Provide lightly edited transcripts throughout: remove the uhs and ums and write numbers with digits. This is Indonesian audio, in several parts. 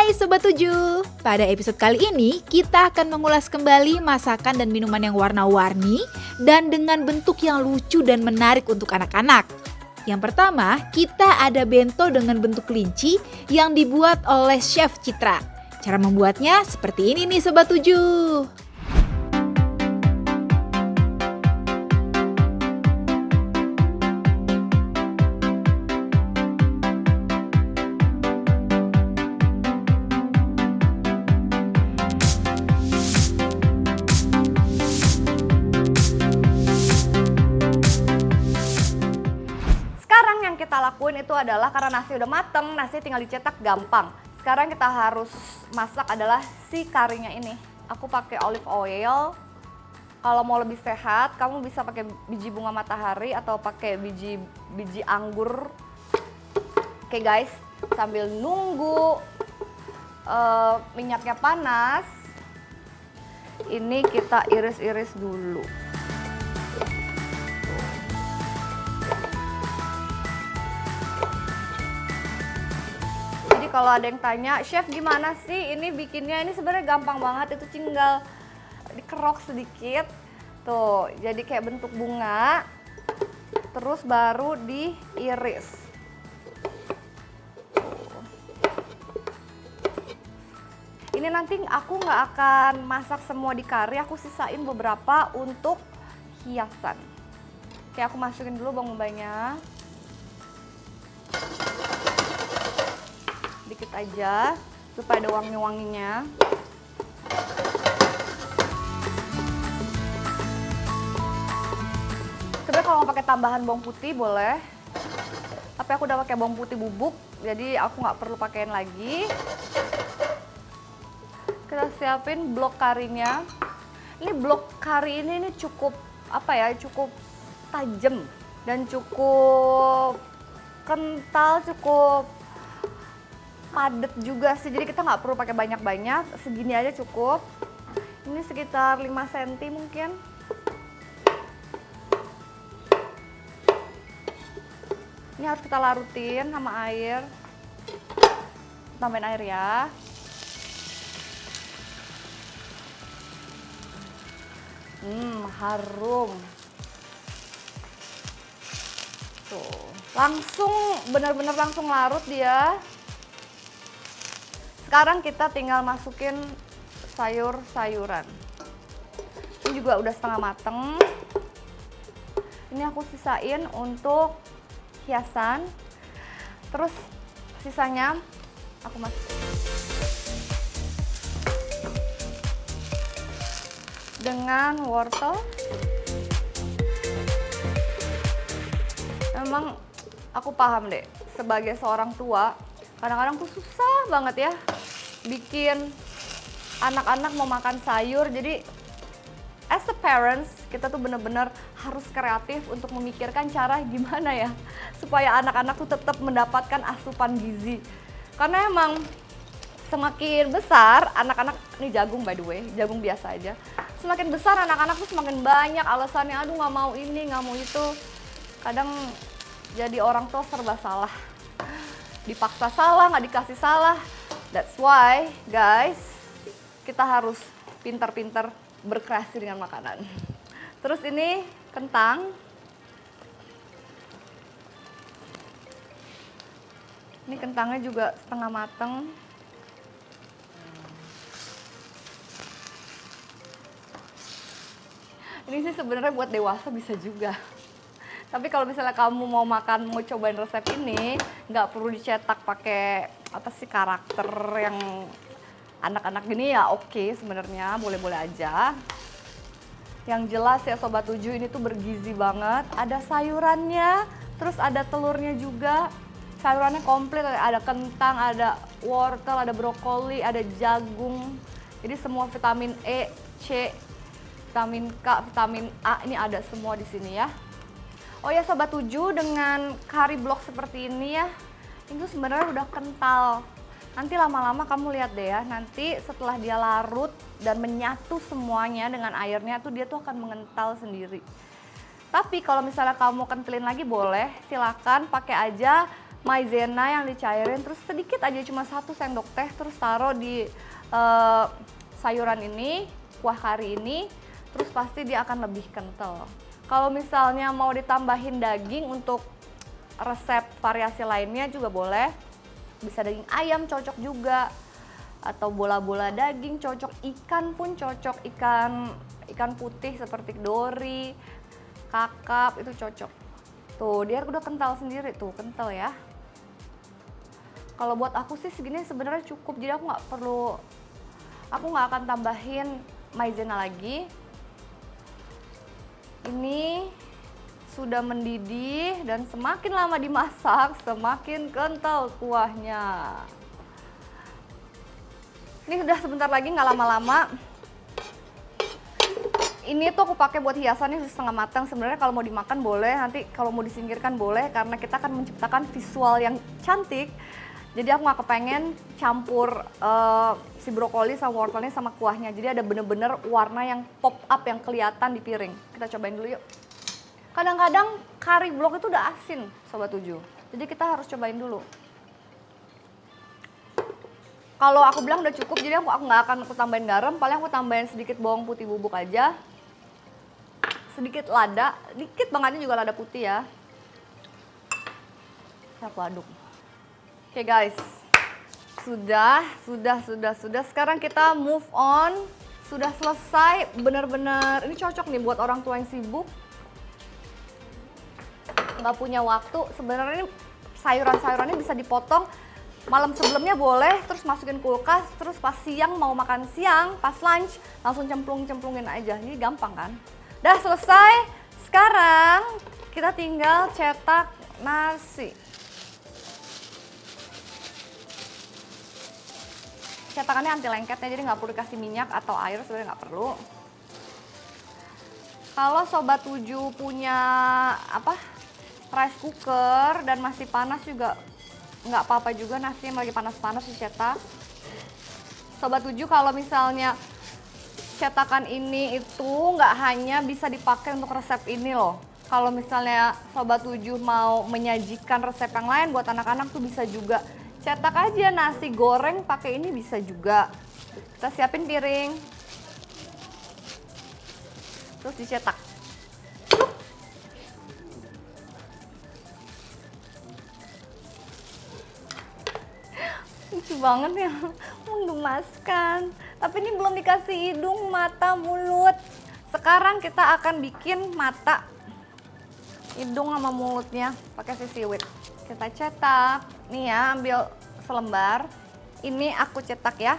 Hai Sobat 7, pada episode kali ini kita akan mengulas kembali masakan dan minuman yang warna-warni dan dengan bentuk yang lucu dan menarik untuk anak-anak. Yang pertama, kita ada bento dengan bentuk kelinci yang dibuat oleh Chef Citra. Cara membuatnya seperti ini nih Sobat 7. Kita lakuin itu adalah karena nasi udah mateng, nasi tinggal dicetak gampang. Sekarang kita harus masak adalah si karinya ini. Aku pakai olive oil. Kalau mau lebih sehat, kamu bisa pakai biji bunga matahari atau pakai biji anggur. Oke guys, sambil nunggu minyaknya panas, ini kita iris-iris dulu. Kalau ada yang tanya, chef gimana sih ini bikinnya? Ini sebenarnya gampang banget, itu tinggal dikerok sedikit. Tuh, jadi kayak bentuk bunga. Terus baru diiris. Ini nanti aku nggak akan masak semua di kari, aku sisain beberapa untuk hiasan. Oke, aku masukin dulu bawang bombaynya. Dikit aja supaya ada wangi-wanginya. Sebenarnya kalau mau pakai tambahan bawang putih boleh, tapi aku udah pakai bawang putih bubuk, jadi aku nggak perlu pakaiin lagi. Kita siapin blok karinya. Ini blok kari ini cukup cukup tajam dan cukup kental, cukup padat juga sih, jadi kita nggak perlu pakai banyak-banyak, segini aja cukup. Ini sekitar 5 cm mungkin. Ini harus kita larutin sama air. Tambahin air ya. Harum. Tuh, langsung benar-benar langsung larut dia. Sekarang kita tinggal masukin sayur-sayuran. Ini juga udah setengah mateng. Ini aku sisain untuk hiasan. Terus sisanya aku masukin. Dengan wortel. Emang aku paham deh, sebagai seorang tua, kadang-kadang tuh susah banget ya bikin anak-anak mau makan sayur. Jadi as a parents, kita tuh bener-bener harus kreatif untuk memikirkan cara gimana ya supaya anak-anak tuh tetap mendapatkan asupan gizi. Karena emang semakin besar anak-anak, ini jagung by the way, jagung biasa aja. Semakin besar anak-anak tuh semakin banyak alasannya, aduh nggak mau ini, nggak mau itu. Kadang jadi orang tua serba salah. Dipaksa salah, nggak dikasih salah. That's why, guys, kita harus pintar-pintar berkreasi dengan makanan. Terus ini kentang. Ini kentangnya juga setengah mateng. Ini sih sebenarnya buat dewasa bisa juga. Tapi kalau misalnya kamu mau cobain resep ini, nggak perlu dicetak pakai karakter yang anak-anak gini ya, oke sebenarnya boleh-boleh aja. Yang jelas ya Sobat 7, ini tuh bergizi banget. Ada sayurannya, terus ada telurnya juga. Sayurannya komplit, ada kentang, ada wortel, ada brokoli, ada jagung. Jadi semua vitamin E, C, vitamin K, vitamin A ini ada semua di sini ya. Oh ya Sobat 7, dengan kari blok seperti ini ya, itu sebenarnya udah kental. Nanti lama-lama kamu lihat deh ya, nanti setelah dia larut dan menyatu semuanya dengan airnya tuh dia tuh akan mengental sendiri. Tapi kalau misalnya kamu kentelin lagi boleh, silakan pakai aja maizena yang dicairin, terus sedikit aja cuma 1 sendok teh, terus taruh di sayuran ini, kuah kari ini, terus pasti dia akan lebih kental. Kalau misalnya mau ditambahin daging untuk resep variasi lainnya juga boleh, bisa daging ayam cocok juga, atau bola-bola daging cocok, ikan pun cocok, ikan putih seperti dori, kakap itu cocok. Tuh dia udah kental sendiri tuh, kental ya. Kalau buat aku sih segini sebenarnya cukup, jadi aku nggak akan tambahin maizena lagi. Ini sudah mendidih dan semakin lama dimasak semakin kental kuahnya. Ini udah sebentar lagi, nggak lama-lama. Ini tuh aku pakai buat hiasannya setengah matang. Sebenarnya kalau mau dimakan boleh, nanti kalau mau disingkirkan boleh, karena kita akan menciptakan visual yang cantik. Jadi aku nggak kepengen campur si brokoli sama wortelnya sama kuahnya. Jadi ada bener-bener warna yang pop up yang kelihatan di piring. Kita cobain dulu yuk. Kadang-kadang kari blok itu udah asin, Sobat 7. Jadi kita harus cobain dulu. Kalau aku bilang udah cukup, jadi aku nggak akan tambahin garam. Paling aku tambahin sedikit bawang putih bubuk aja. Sedikit lada, dikit bangetnya juga lada putih ya. Aku aduk. Oke guys, sudah. Sekarang kita move on. Sudah selesai, bener-bener. Ini cocok nih buat orang tua yang sibuk, nggak punya waktu. Sebenarnya ini sayuran-sayurannya bisa dipotong malam sebelumnya boleh, terus masukin kulkas, terus pas siang mau makan siang, pas lunch langsung cemplungin aja. Ini gampang kan? Udah selesai. Sekarang kita tinggal cetak nasi. Cetakannya anti lengketnya, jadi nggak perlu dikasih minyak atau air, sebenarnya nggak perlu. Kalau Sobat 7 punya rice cooker dan masih panas juga nggak apa-apa juga, nasinya lagi panas-panas dicetak. Sobat 7 kalau misalnya cetakan ini itu nggak hanya bisa dipakai untuk resep ini loh. Kalau misalnya Sobat 7 mau menyajikan resep yang lain buat anak-anak tuh bisa juga. Cetak aja nasi goreng pakai ini bisa juga. Kita siapin piring. Terus dicetak. Lucu banget ya, menggemaskan. Tapi ini belum dikasih hidung, mata, mulut. Sekarang kita akan bikin mata, hidung sama mulutnya pakai sisiwit. Kita cetak. Nih ya, ambil selembar. Ini aku cetak ya.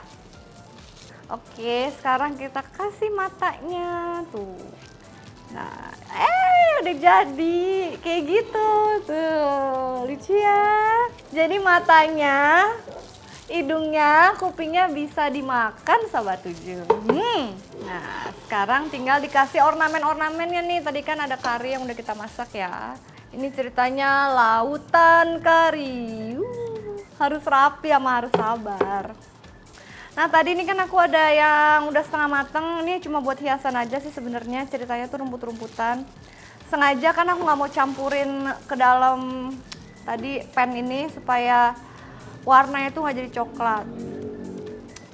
Oke, sekarang kita kasih matanya tuh. Nah, udah jadi kayak gitu tuh, lucu ya. Jadi matanya, hidungnya, kupingnya bisa dimakan Sobat 7. Nah, sekarang tinggal dikasih ornamen-ornamennya nih. Tadi kan ada kari yang udah kita masak ya. Ini ceritanya lautan kari. Harus rapi sama harus sabar. Nah, tadi ini kan aku ada yang udah setengah mateng. Ini cuma buat hiasan aja sih sebenarnya. Ceritanya tuh rumput-rumputan. Sengaja kan aku nggak mau campurin ke dalam tadi pan ini supaya warnanya tuh nggak jadi coklat.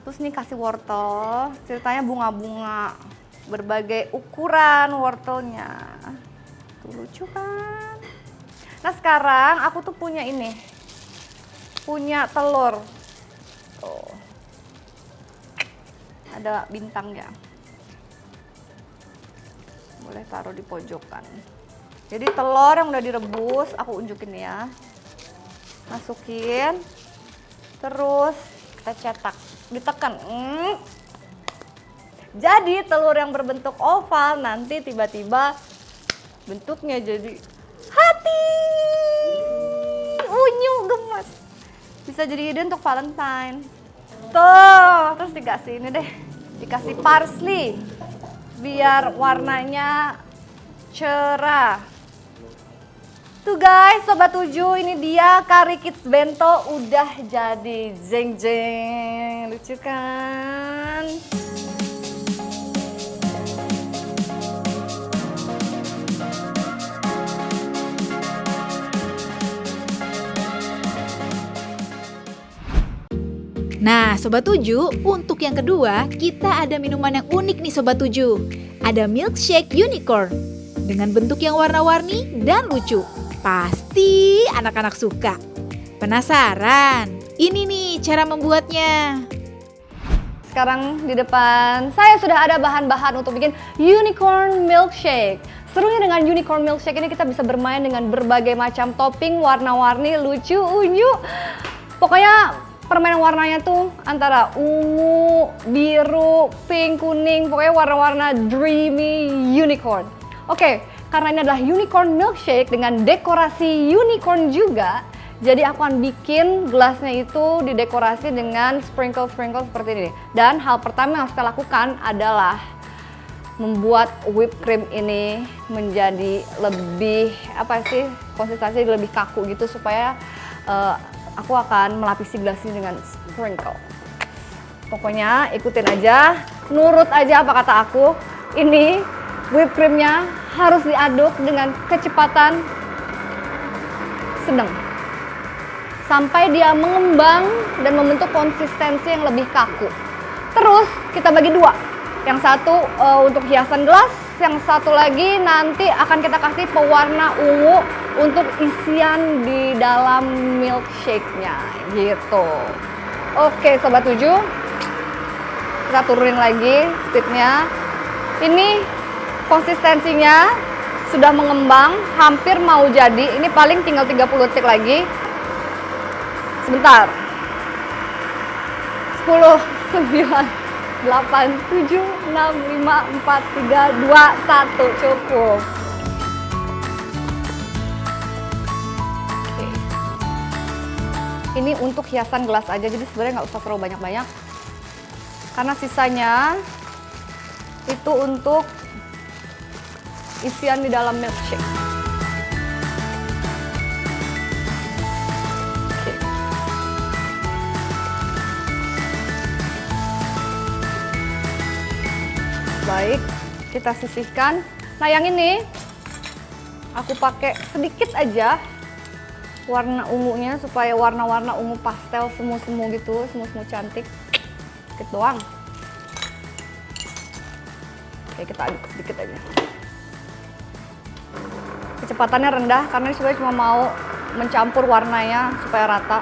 Terus nih kasih wortel, ceritanya bunga-bunga, berbagai ukuran wortelnya. Tuh lucu kan? Nah sekarang aku tuh punya ini, punya telur. Tuh. Ada bintangnya. Boleh taruh di pojokan. Jadi telur yang udah direbus, aku unjukin ya. Masukin. Terus kita cetak, ditekan. Jadi telur yang berbentuk oval nanti tiba-tiba bentuknya jadi hati. Unyu gemes. Bisa jadi ide untuk Valentine. Tuh, terus dikasih ini deh. Dikasih parsley biar warnanya cerah. Tuh guys, Sobat 7, ini dia Kari Kids Bento udah jadi. Jeng jeng, lucu kan? Nah, Sobat 7, untuk yang kedua, kita ada minuman yang unik nih Sobat 7. Ada milkshake unicorn dengan bentuk yang warna-warni dan lucu. Pasti anak-anak suka. Penasaran? Ini nih cara membuatnya. Sekarang di depan saya sudah ada bahan-bahan untuk bikin unicorn milkshake. Serunya dengan unicorn milkshake ini kita bisa bermain dengan berbagai macam topping warna-warni, lucu, unyu. Pokoknya permainan warnanya tuh antara ungu, biru, pink, kuning, pokoknya warna-warna dreamy unicorn. Oke, karena ini adalah unicorn milkshake dengan dekorasi unicorn juga, jadi aku akan bikin gelasnya itu didekorasi dengan sprinkle-sprinkle seperti ini. Dan hal pertama yang harus kita lakukan adalah membuat whipped cream ini menjadi lebih konsistensi lebih kaku gitu, supaya aku akan melapisi gelas ini dengan sprinkle. Pokoknya ikutin aja, nurut aja apa kata aku. Ini whipped creamnya harus diaduk dengan kecepatan sedang sampai dia mengembang dan membentuk konsistensi yang lebih kaku. Terus kita bagi dua. Yang satu untuk hiasan gelas, yang satu lagi nanti akan kita kasih pewarna ungu untuk isian di dalam milkshake-nya gitu. Oke Sobat 7, kita turunin lagi speednya. Ini konsistensinya sudah mengembang, hampir mau jadi. Ini paling tinggal 30 detik lagi. Sebentar. 10, 9, 8, 7, 6, 5, 4, 3, 2, 1, cukup. Oke. Ini untuk hiasan gelas aja, jadi sebenarnya nggak usah terlalu banyak-banyak. Karena sisanya itu untuk isian di dalam milkshake. Baik, kita sisihkan. Nah yang ini aku pakai sedikit aja warna ungunya supaya warna-warna ungu pastel semu-semu gitu, semu-semu cantik. Sedikit doang. Oke, kita aduk sedikit aja. Kecepatannya rendah karena ini sebenarnya cuma mau mencampur warnanya supaya rata.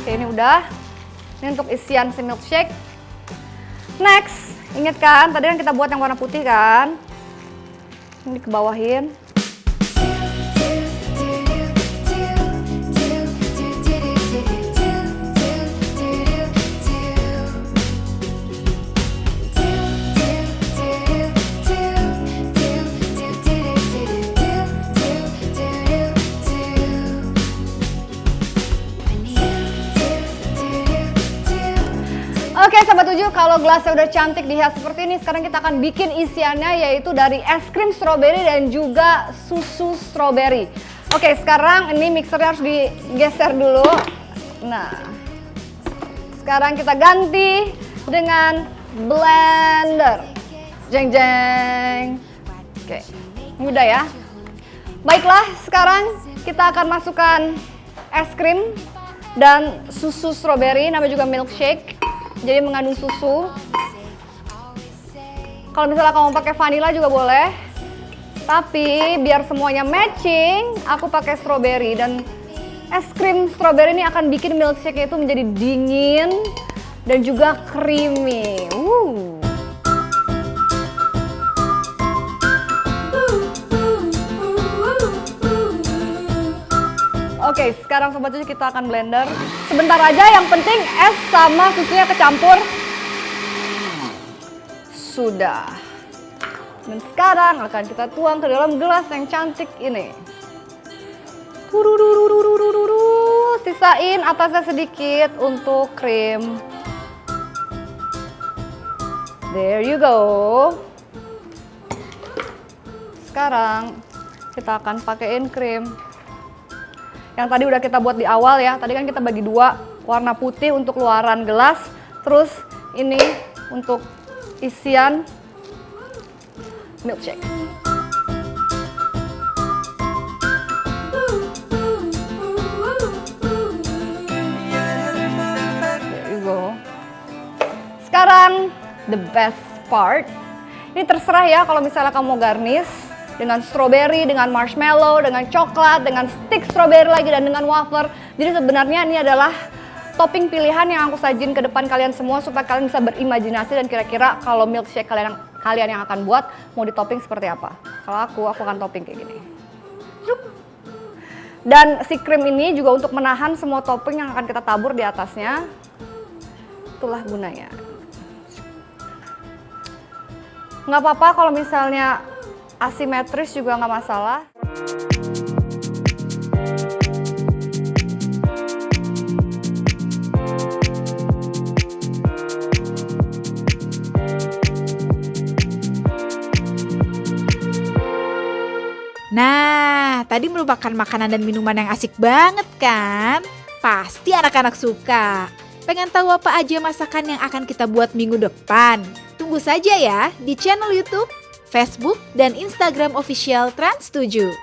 Ini udah, ini untuk isian si milkshake. Next, ingat kan tadi kan kita buat yang warna putih kan? Ini kebawahin. Oke Sobat 7, kalau gelasnya udah cantik dihias seperti ini, sekarang kita akan bikin isiannya yaitu dari es krim stroberi dan juga susu stroberi. Oke, sekarang ini mixernya harus digeser dulu. Nah, sekarang kita ganti dengan blender. Jeng jeng. Oke, mudah ya. Baiklah, sekarang kita akan masukkan es krim dan susu stroberi, namanya juga milkshake. Jadi mengandung susu. Kalau misalnya kamu pakai vanilla juga boleh. Tapi biar semuanya matching, aku pakai stroberi. Dan es krim stroberi ini akan bikin milkshake itu menjadi dingin dan juga creamy. Oke, sekarang Sobat 7 kita akan blender. Sebentar aja, yang penting es sama susunya kecampur. Sudah. Dan sekarang akan kita tuang ke dalam gelas yang cantik ini. Sisain atasnya sedikit untuk krim. There you go. Sekarang kita akan pakaiin krim. Yang tadi udah kita buat di awal ya, tadi kan kita bagi dua, warna putih untuk luaran gelas, terus ini untuk isian milkshake. There you go. Sekarang the best part. Ini terserah ya kalau misalnya kamu mau garnish dengan strawberry, dengan marshmallow, dengan coklat, dengan stick strawberry lagi dan dengan wafer. Jadi sebenarnya ini adalah topping pilihan yang aku sajin ke depan kalian semua supaya kalian bisa berimajinasi dan kira-kira kalau milkshake kalian yang akan buat mau ditopping seperti apa. Kalau aku akan topping kayak gini. Dan si krim ini juga untuk menahan semua topping yang akan kita tabur di atasnya. Itulah gunanya. Nggak apa-apa kalau misalnya asimetris juga nggak masalah. Nah, tadi merupakan makanan dan minuman yang asik banget kan? Pasti anak-anak suka. Pengen tahu apa aja masakan yang akan kita buat minggu depan? Tunggu saja ya di channel YouTube, Facebook, dan Instagram official Trans7.